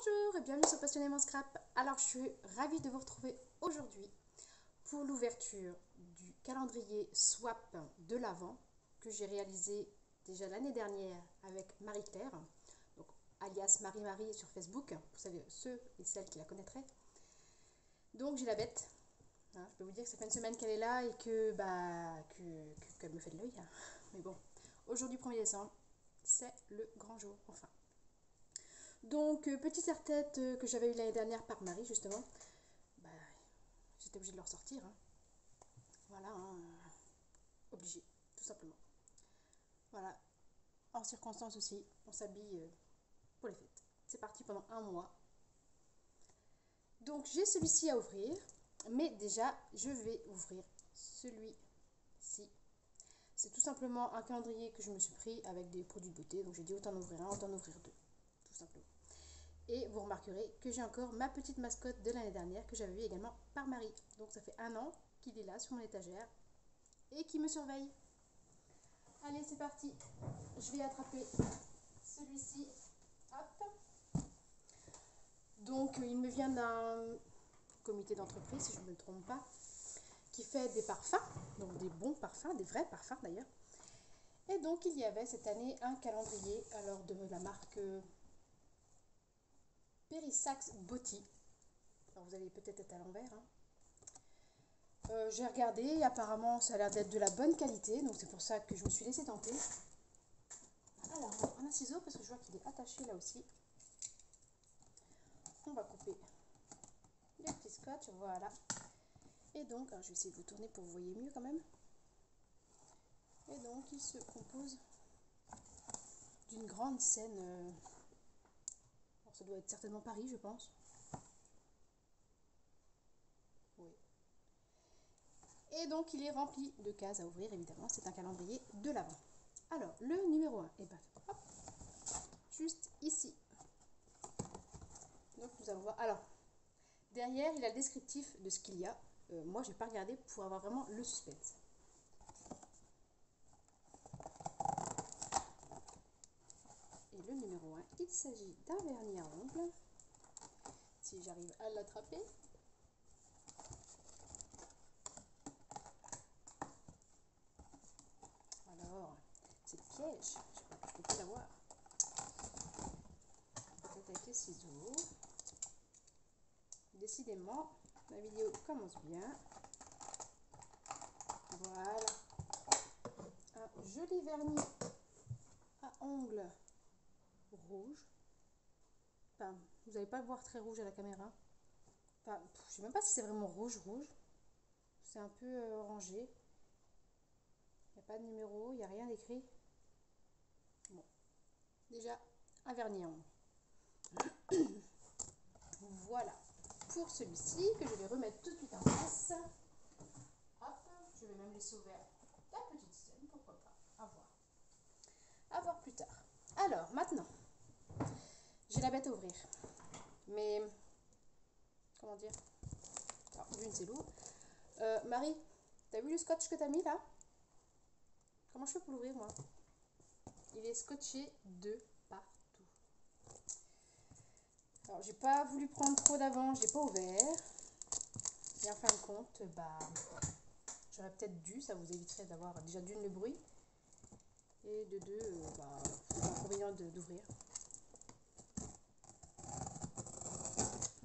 Bonjour et bienvenue sur Passionnément Scrap. Alors je suis ravie de vous retrouver aujourd'hui pour l'ouverture du calendrier swap de l'Avent que j'ai réalisé déjà l'année dernière avec Marie-Claire, donc alias Marie-Marie sur Facebook, pour ceux et celles qui la connaîtraient. Donc j'ai la bête, hein, je peux vous dire que ça fait une semaine qu'elle est là et qu'elle me fait de l'œil. Hein. Mais bon, aujourd'hui 1er décembre, c'est le grand jour, enfin. Donc, petit serre-tête que j'avais eu l'année dernière par Marie, justement, bah, j'étais obligée de le ressortir. Hein. Voilà, hein, obligée, tout simplement. Voilà, hors circonstance aussi, on s'habille pour les fêtes. C'est parti pendant un mois. Donc, j'ai celui-ci à ouvrir, mais déjà, je vais ouvrir celui-ci. C'est tout simplement un calendrier que je me suis pris avec des produits de beauté, donc j'ai dit autant en ouvrir un, autant en ouvrir deux, tout simplement. Et vous remarquerez que j'ai encore ma petite mascotte de l'année dernière que j'avais vue également par Marie. Donc ça fait un an qu'il est là sur mon étagère et qui me surveille. Allez, c'est parti. Je vais attraper celui-ci. Hop. Donc il me vient d'un comité d'entreprise, si je ne me trompe pas, qui fait des parfums, donc des bons parfums, des vrais parfums d'ailleurs. Et donc il y avait cette année un calendrier alors de la marque Périssax Beauty. Alors vous allez peut-être être à l'envers. Hein. J'ai regardé, apparemment ça a l'air d'être de la bonne qualité, donc c'est pour ça que je me suis laissée tenter. Alors on va prendre un ciseau parce que je vois qu'il est attaché là aussi. On va couper les petits scotch, voilà. Et donc, alors je vais essayer de vous tourner pour que vous voyez mieux quand même. Et donc il se compose d'une grande scène. Alors, ça doit être certainement Paris, je pense. Oui. Et donc il est rempli de cases à ouvrir, évidemment, c'est un calendrier de l'Avent. Alors, le numéro 1, et ben, hop, juste ici. Donc nous allons voir. Alors, derrière, il a le descriptif de ce qu'il y a. Moi, je n'ai pas regardé pour avoir vraiment le suspense. Et le numéro 1, il s'agit d'un vernis à ongles. Si j'arrive à l'attraper. Alors, c'est le piège. Je ne sais pas si je peux plus l'avoir. Peut-être avec les ciseaux. Décidément, la vidéo commence bien. Voilà. Un joli vernis à ongles rouge. Enfin, vous n'allez pas le voir très rouge à la caméra. Enfin, je ne sais même pas si c'est vraiment rouge. C'est un peu orangé. Il n'y a pas de numéro, il n'y a rien d'écrit. Bon. Déjà, un vernis à ongles. Voilà. Pour celui-ci, que je vais remettre tout de suite en place. Hop, je vais même laisser ouvert la petite scène, pourquoi pas. À voir. À voir plus tard. Alors, maintenant, j'ai la bête à ouvrir. Mais, comment dire? Alors, d'une, c'est lourd. Marie, t'as vu le scotch que t'as mis là? Comment je fais pour l'ouvrir, moi? Il est scotché de partout. Alors, j'ai pas voulu prendre trop d'avance, j'ai pas ouvert. Et en fin de compte, j'aurais peut-être dû, ça vous éviterait d'avoir déjà d'une le bruit. Et de deux, l'inconvénient d'ouvrir.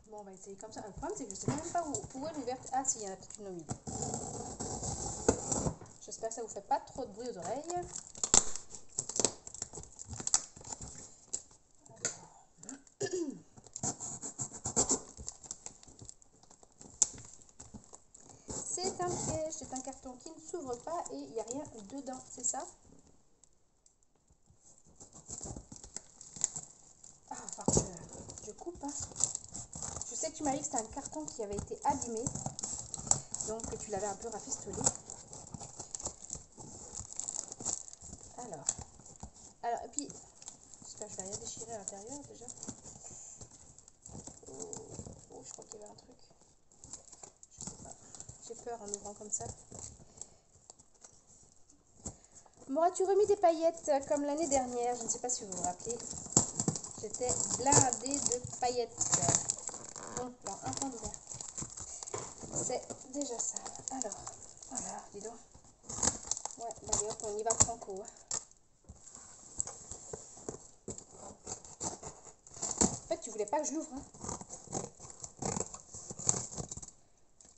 Bon, on va essayer comme ça. Le problème, c'est que je sais même pas où est l'ouverte. Ah, si, il y en a peut-être une au milieu. J'espère que ça vous fait pas trop de bruit aux oreilles. C'est un piège, c'est un carton qui ne s'ouvre pas et il n'y a rien dedans, c'est ça? Ah, enfin, je coupe. Hein. Je sais que tu m'as dit que c'était un carton qui avait été abîmé, donc que tu l'avais un peu rafistolé. Alors, et puis, j'espère que je vais rien déchirer à l'intérieur déjà. Oh, je crois qu'il y avait un truc. Je sais pas. J'ai peur en ouvrant comme ça. M'auras-tu remis des paillettes comme l'année dernière? Je ne sais pas si vous vous rappelez. J'étais blindée de paillettes. Bon, alors un point d'ouvert. C'est déjà ça. Alors, voilà, dis donc. Ouais, bah allez hop, on y va franco. En fait, tu voulais pas que je l'ouvre, hein.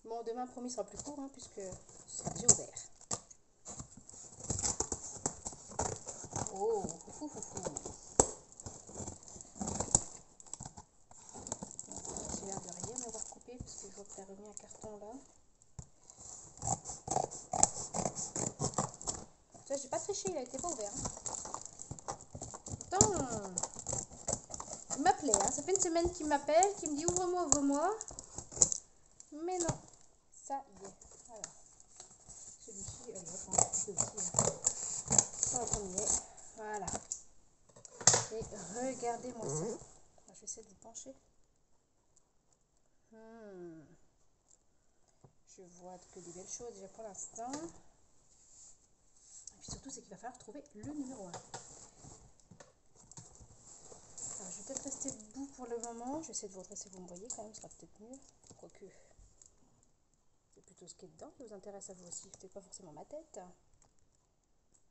Bon, demain, promis, sera plus court, hein, puisque ce sera déjà ouvert. Oh, fou, fou, fou. J'ai l'air de rien m'avoir coupé, parce que je vois que tu as remis un carton là. Tu vois, j'ai pas triché, il a été pas ouvert. Hein. Pourtant, il m'appelait, hein. Ça fait une semaine qu'il m'appelle, qu'il me dit ouvre-moi, ouvre-moi. Mais non, ça y est. Alors, celui-ci, je vais prendre un petit peu aussi. Hein. Ça, le premier. Voilà. Et regardez-moi ça. Je vais essayer de pencher. Je vois que des belles choses déjà pour l'instant. Et puis surtout, c'est qu'il va falloir trouver le numéro 1. Alors, je vais peut-être rester debout pour le moment. Je vais essayer de vous redresser, vous me voyez quand même, ce sera peut-être mieux. Quoique, c'est plutôt ce qui est dedans qui vous intéresse à vous aussi. Peut-être pas forcément ma tête.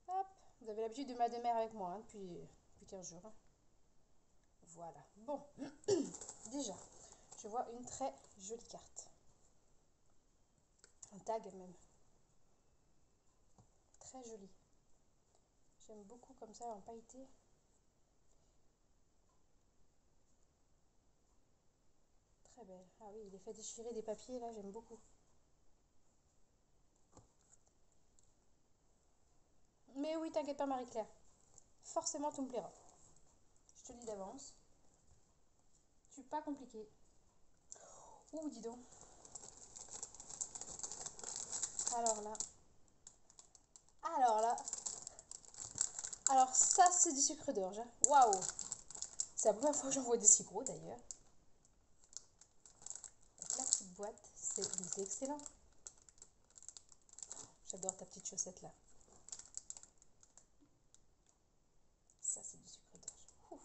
Hop, vous avez l'habitude de ma demeure avec moi hein, depuis 15 jours. Hein. Voilà. Bon, déjà, je vois une très jolie carte. Un tag même. Très joli. J'aime beaucoup comme ça en pailleté. Très belle. Ah oui, il est fait déchirer des papiers là, j'aime beaucoup. Mais oui, t'inquiète pas Marie-Claire. Forcément, tout me plaira. Je te le dis d'avance. Je suis pas compliquée. Ouh, dis donc. Alors là. Alors là. Alors ça, c'est du sucre d'orge. Hein. Waouh. C'est la première fois que j'en vois des si gros d'ailleurs. La petite boîte, c'est excellent. J'adore ta petite chaussette là. Ça, c'est du sucre d'orge.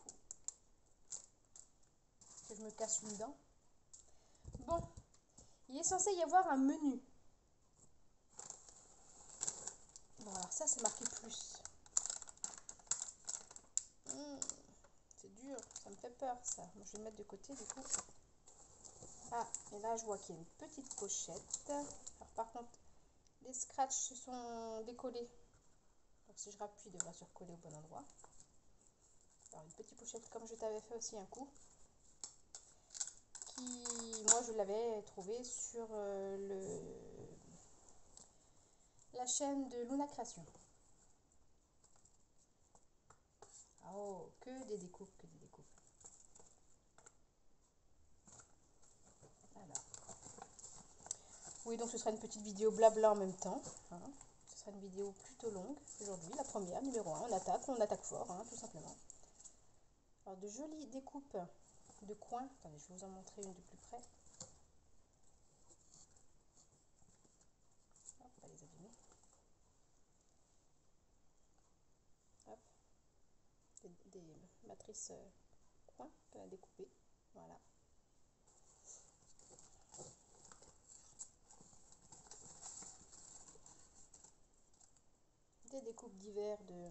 Que je me casse une dent. Bon, il est censé y avoir un menu. Bon, alors ça, c'est marqué plus. C'est dur, ça me fait peur ça. Moi, je vais le mettre de côté du coup. Ah, et là, je vois qu'il y a une petite pochette. Alors, par contre, les scratchs se sont décollés. Donc, si je rappuie, il devra se recoller au bon endroit. Alors, une petite pochette comme je t'avais fait aussi un coup. Qui, moi, je l'avais trouvé sur la chaîne de Luna Création. Oh, que des découpes, que des découpes. Alors. Oui, donc ce sera une petite vidéo blabla en même temps. Hein. Ce sera une vidéo plutôt longue aujourd'hui, la première, numéro 1. On attaque fort, hein, tout simplement. Alors, de jolies découpes de coins. Attendez, je vais vous en montrer une de plus près. Hop, on va les abîmer. Hop. Des matrices coins qu'elle a découpées. Voilà. Des découpes d'hiver de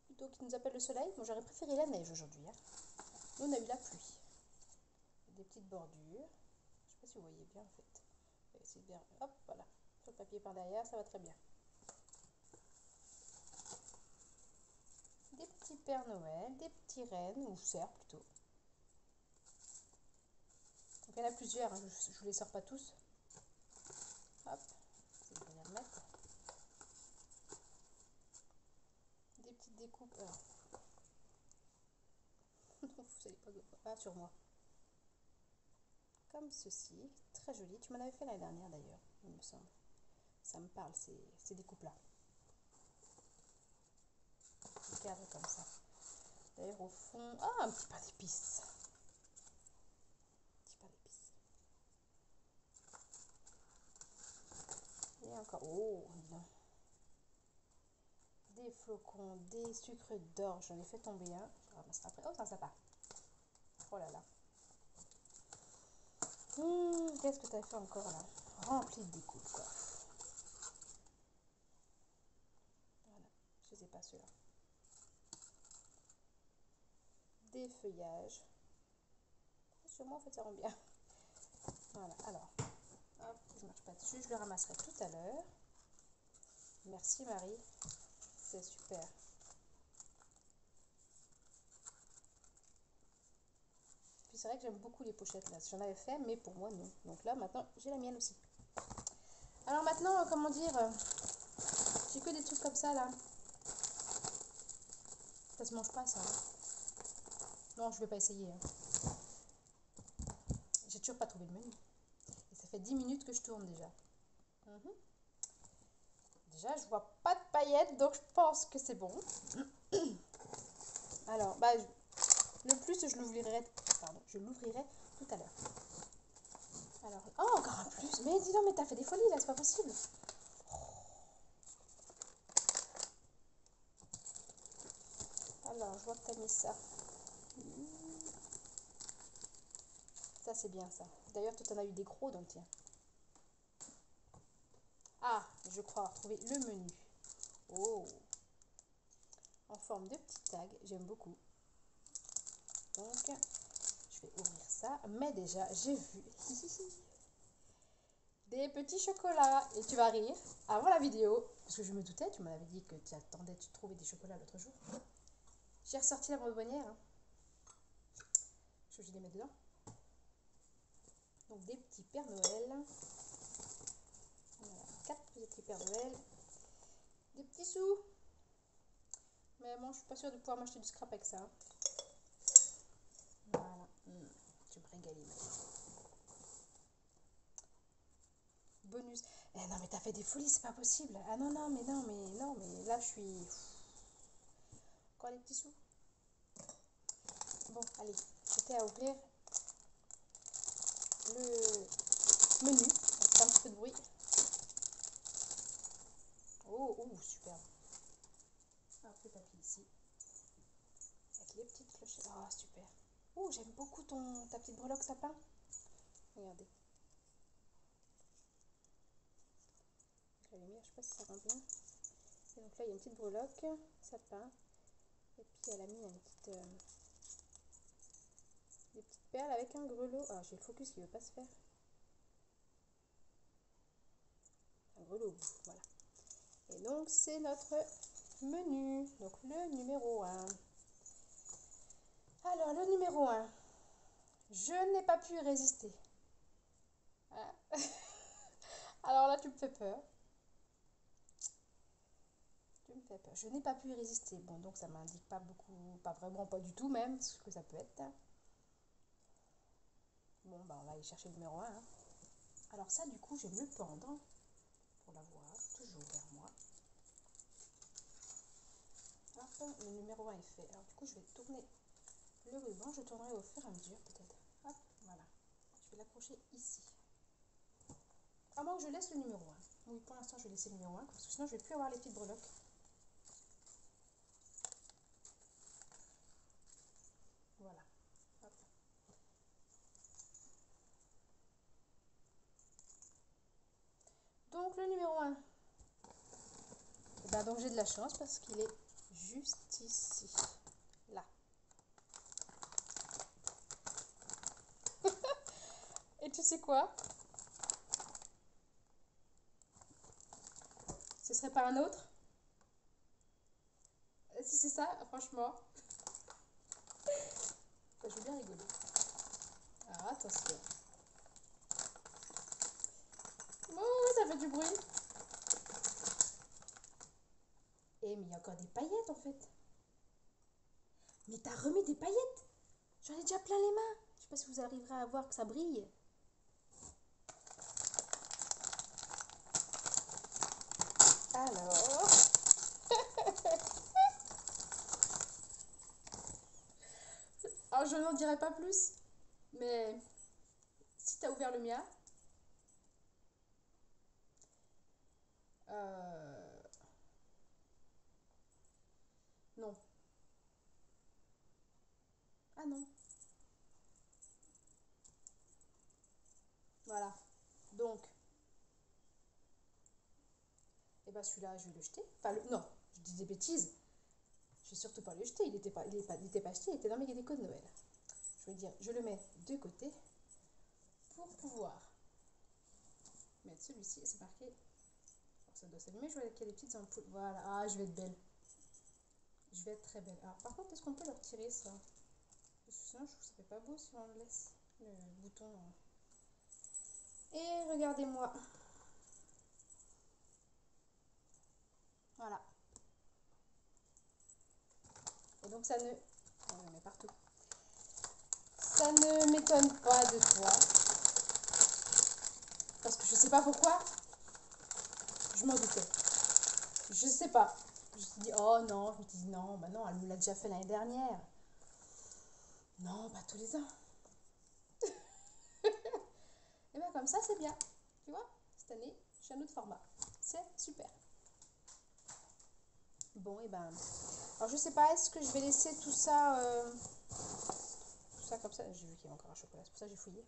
plutôt qui nous appelle le soleil. Moi j'aurais préféré la neige aujourd'hui. Hein. Nous on a eu la pluie. Des petites bordures. Je sais pas si vous voyez bien en fait. On va essayer de bien. Hop, voilà. Sur le papier par derrière, ça va très bien. Des petits Pères Noël, des petits rennes, ou cerfs plutôt. Donc il y en a plusieurs, hein. Je ne vous les sors pas tous. Hop, je vais les remettre. Des petites découpes. Vous n'allez pas sur moi. Comme ceci, très joli. Tu m'en avais fait l'année dernière d'ailleurs, il me semble. Ça me parle, ces découpes-là. Des cadres comme ça. D'ailleurs, au fond. Ah, un petit pain d'épices. Petit pain d'épices. Et encore. Oh, non. Des flocons, des sucres d'orge. J'en ai fait tomber un. Je ramasse après. Oh, c'est un sapin. Oh là là. Qu'est-ce que tu as fait encore là? Rempli de découpe quoi. Voilà, je sais pas ceux-là. Des feuillages. Sûrement en fait ça rend bien. Voilà, alors, hop, je ne marche pas dessus, je le ramasserai tout à l'heure. Merci Marie, c'est super. Puis c'est vrai que j'aime beaucoup les pochettes là, j'en avais fait, mais pour moi non. Donc là maintenant j'ai la mienne aussi. Alors maintenant, comment dire, j'ai que des trucs comme ça là. Ça se mange pas ça. Non, je vais pas essayer. J'ai toujours pas trouvé le menu. Et ça fait 10 minutes que je tourne déjà. Déjà, je vois pas de paillettes, donc je pense que c'est bon. Alors, bah, le plus, je l'ouvrirai tout à l'heure. Alors, oh, encore un plus. Mais dis donc, mais t'as fait des folies là, c'est pas possible. Alors, je vois que t'as mis ça. Ça, c'est bien ça. D'ailleurs, toi, t'en as eu des gros dans le tien. Ah, je crois avoir trouvé le menu. Oh, en forme de petit tag, j'aime beaucoup. Donc, je vais ouvrir ça. Mais déjà, j'ai vu des petits chocolats. Et tu vas rire avant la vidéo. Parce que je me doutais, tu m'en avais dit que tu attendais, tu trouvais des chocolats l'autre jour. J'ai ressorti la bonbonnière. Je vais les mettre dedans. Donc, des petits Pères Noël. Voilà, 4 petits Pères Noël. Des petits sous. Mais bon, je suis pas sûre de pouvoir m'acheter du scrap avec ça. Voilà. Je me régale. Bonus. Eh non, mais t'as fait des folies, c'est pas possible. Ah non, non, mais non, mais non, mais là, je suis... Encore des petits sous. Bon, allez, j'étais à ouvrir le menu. On fait un petit peu de bruit. Oh, oh, super. Un peu de papier ici. Avec les petites clochettes. Oh, super. Oh, j'aime beaucoup ta petite breloque sapin. Regardez. La lumière, je sais pas si ça rend bien. Et donc là, il y a une petite breloque sapin. Et puis, elle a mis des petites perles avec un grelot. Ah, j'ai le focus qui veut pas se faire. Un grelot, voilà. Et donc, c'est notre menu. Donc, le numéro 1. Alors, le numéro 1. Je n'ai pas pu résister. Ah. Alors là, tu me fais peur. Tu me fais peur. Je n'ai pas pu résister. Bon, donc ça m'indique pas beaucoup, pas vraiment, pas du tout même, ce que ça peut être. Bon, bah on va aller chercher le numéro 1. Alors ça, du coup, je vais me le pendre pour l'avoir toujours vers moi. Hop, le numéro 1 est fait. Alors du coup, je vais tourner le ruban. Je tournerai au fur et à mesure, peut-être. Hop, voilà. Je vais l'accrocher ici. À moins que je laisse le numéro 1. Oui, pour l'instant, je vais laisser le numéro 1, parce que sinon, je ne vais plus avoir les petites breloques. Voilà. Hop. Donc, le numéro 1. Et ben, donc, j'ai de la chance parce qu'il est juste ici. Là. Et tu sais quoi? Ce serait pas un autre? Si c'est ça, franchement. Je vais bien rigoler. Alors, attention. Oh, ça fait du bruit. Eh, mais il y a encore des paillettes en fait. Mais t'as remis des paillettes? J'en ai déjà plein les mains. Je sais pas si vous arriverez à voir que ça brille. Alors. Alors, je n'en dirai pas plus. Mais si t'as ouvert le mien. Non. Ah non. bah celui-là, je vais le jeter. Enfin, non, je dis des bêtises. Je vais surtout pas le jeter. Il n'était pas acheté, il était dans mes décos de Noël. Je veux dire, je le mets de côté pour pouvoir mettre celui-ci. C'est marqué. Alors, ça doit s'allumer. Je vois qu'il y a des petites ampoules. Voilà. Ah, je vais être belle. Je vais être très belle. Alors, par contre, est-ce qu'on peut le retirer ça? Parce que sinon, je trouve que ça fait pas beau si on le laisse. Le bouton. Et regardez-moi. Voilà. Et donc, ça ne. On le met partout. Ça ne m'étonne pas de toi. Parce que je sais pas pourquoi. Je m'en doutais. Je sais pas. Je me suis dit, oh non. Je me suis dit, non, bah non, elle me l'a déjà fait l'année dernière. Non, pas tous les ans. Et bien, comme ça, c'est bien. Tu vois, cette année, j'ai un autre format. C'est super. Bon, et ben. Alors, je sais pas, est-ce que je vais laisser tout ça. Tout ça comme ça. J'ai vu qu'il y avait encore un chocolat, c'est pour ça que j'ai fouillé.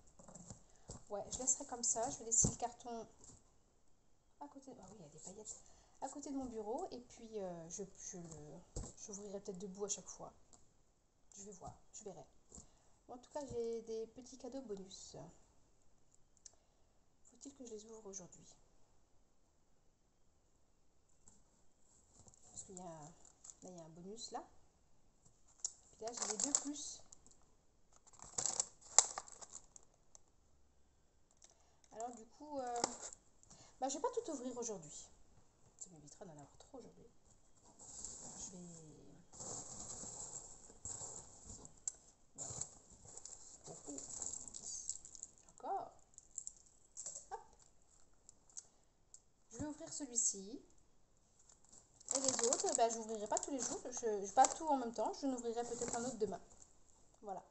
Ouais, je laisserai comme ça. Je vais laisser le carton à côté. Ah oui, il y a des paillettes. À côté de mon bureau. Et puis, j'ouvrirai peut-être debout à chaque fois. Je vais voir, je verrai. Bon, en tout cas, j'ai des petits cadeaux bonus. Faut-il que je les ouvre aujourd'hui? Parce qu'il y a là, il y a un bonus là. Puis là, j'ai les deux plus. Alors du coup, bah, je vais pas tout ouvrir aujourd'hui. Ça m'évitera d'en avoir trop aujourd'hui. Je vais... Encore. Hop. Je vais ouvrir celui-ci. Et les autres, bah, je n'ouvrirai pas tous les jours. Je pas tout en même temps. Je n'ouvrirai peut-être un autre demain. Voilà.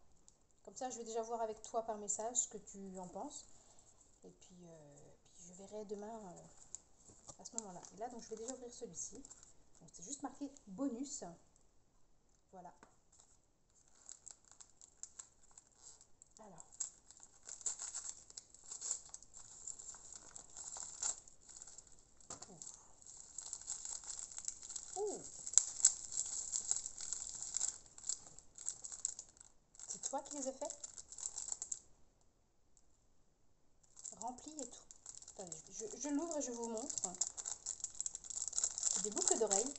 Comme ça, je vais déjà voir avec toi par message ce que tu en penses. Et puis je verrai demain à ce moment-là. Et là, donc, je vais déjà ouvrir celui-ci. Donc, c'est juste marqué bonus. Voilà. Alors. Ouh. C'est toi qui les as fait? Remplis et tout. Attendez, je l'ouvre et je vous montre. C'est des boucles d'oreilles.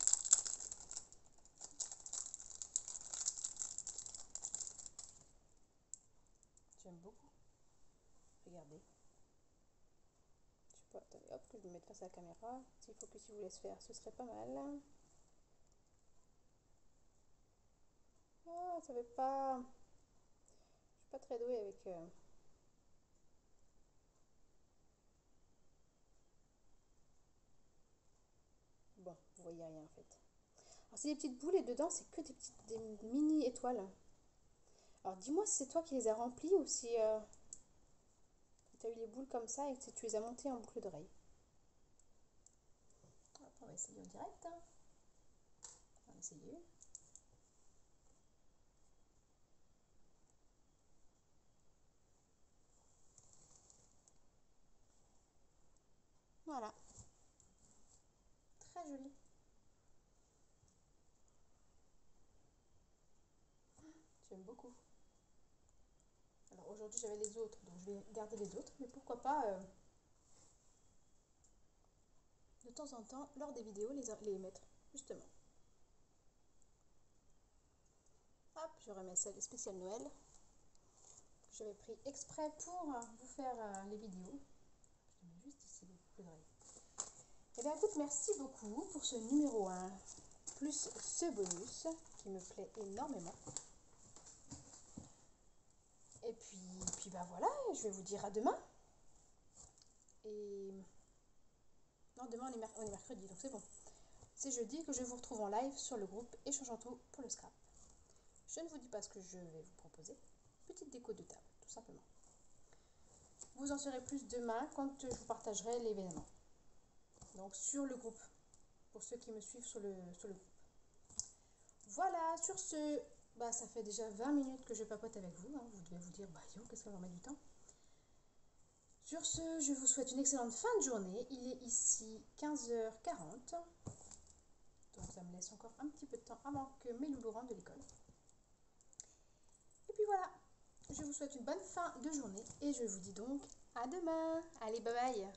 J'aime beaucoup. Regardez. Je sais pas, attendez, hop, que je me mette face à la caméra. S'il faut que si vous laisse faire, ce serait pas mal. Ah, ça fait pas... Je suis pas très douée avec... Bon, vous voyez rien en fait. Alors c'est des petites boules et dedans c'est que des mini étoiles. Alors dis-moi si c'est toi qui les as remplies ou si tu as eu les boules comme ça et que tu les as montées en boucle d'oreille. On va essayer en direct. Hein. On va essayer. Voilà. Très joli. J'aime beaucoup. Alors aujourd'hui j'avais les autres, donc je vais garder les autres, mais pourquoi pas de temps en temps, lors des vidéos, les mettre, justement. Hop, je remets celle spéciale Noël, que j'avais pris exprès pour vous faire les vidéos. Je mets juste ici les boucles d'oreilles. Et bien écoute, merci beaucoup pour ce numéro 1, plus ce bonus, qui me plaît énormément. Et puis bah voilà, je vais vous dire à demain. Et... Non, demain on est mercredi, donc c'est bon. C'est jeudi que je vous retrouve en live sur le groupe Échangeons tout pour le scrap. Je ne vous dis pas ce que je vais vous proposer. Petite déco de table, tout simplement. Vous en saurez plus demain quand je vous partagerai l'événement. Donc sur le groupe, pour ceux qui me suivent sur le groupe. Voilà, sur ce, bah, ça fait déjà 20 minutes que je papote avec vous. Hein. Vous devez vous dire, bah yo, qu'est-ce qu'elle va mettre du temps? Sur ce, je vous souhaite une excellente fin de journée. Il est ici 15h40. Donc ça me laisse encore un petit peu de temps avant que mes loulous rentrent de l'école. Et puis voilà, je vous souhaite une bonne fin de journée et je vous dis donc à demain. Allez, bye bye.